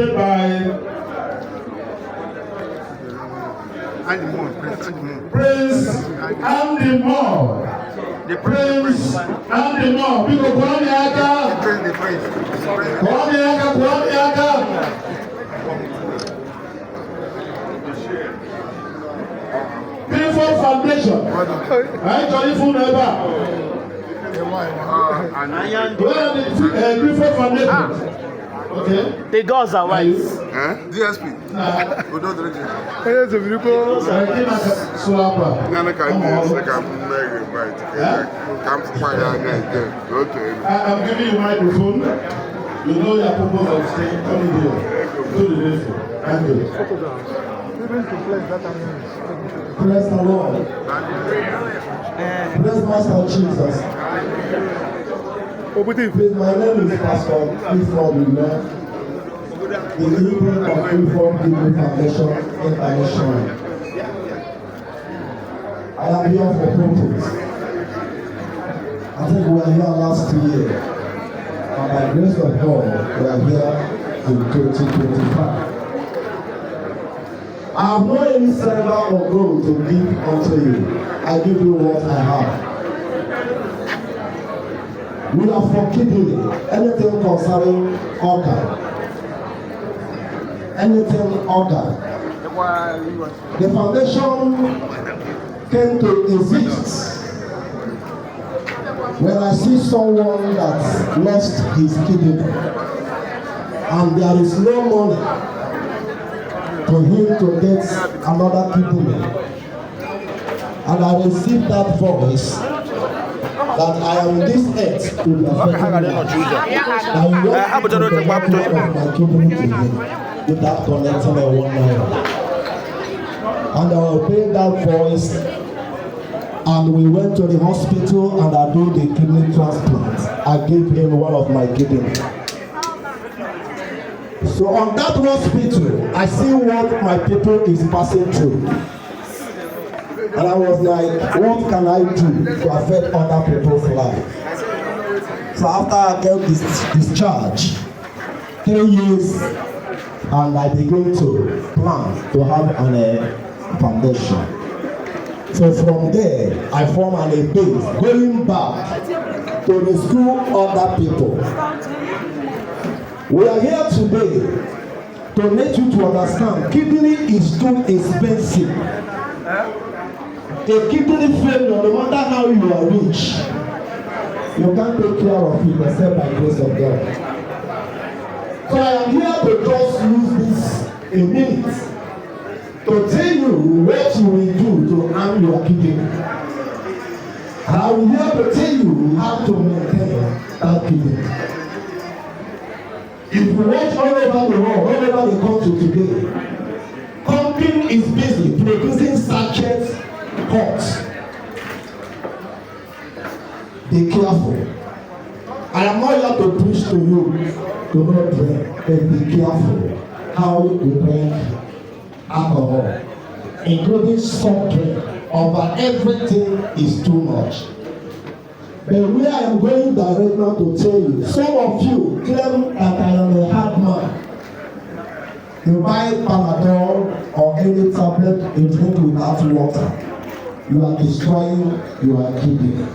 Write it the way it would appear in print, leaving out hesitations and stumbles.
presented by Prince Andy Moore. Prince Andy Moore. People, Kwamiaka. Beautiful Foundation. I join you never. Beautiful Foundation. Okay. The girls are white. DSP. We don't drink it. I'm giving you microphone. You know your purpose of staying. Come here. Do the needful. Thank you. Praise the Lord. Praise Master Jesus. Please, my name is Pastor Umeh, the leader of Inform People Foundation International. I am here for purpose. I think we were here last year, and by the grace of God, we are here in 2025. I have no any silver or gold to give unto you. I give you what I have. We are forgiving anything concerning organ. Anything organ. The foundation came to exist when I see someone that lost his kidney and there is no money for him to get another kidney. And I received that voice that I am this earth to be affected. I want to my kidney to him without connecting a 1 naira. And I obeyed that voice, and we went to the hospital and I did the kidney transplant. I gave him one of my kidneys. So on that hospital, I see what my people is passing through. And I was like, what can I do to affect other people's life? So after I get this discharge, 3 years, and I began to plan to have a foundation. So from there, I form a base going back to the school other people. We are here today to let you to understand kidney is too expensive. A kidney failure, no matter how you are rich, you can't take care of it except by grace of God. So I am here to just use this a minute to tell you what you will do to harm your kidney. I am here to tell you how to maintain that kidney. If you watch all over the world, all over the country today, company is busy producing sachets pots. Be careful. I am not here to preach to you to not drink, but be careful how you drink alcohol, including soft drink. Over everything is too much. But where I am going direct now to tell you, some of you claim that I am a hard man. You buy Panadol or any tablet you drink without water. You are destroying your kidney.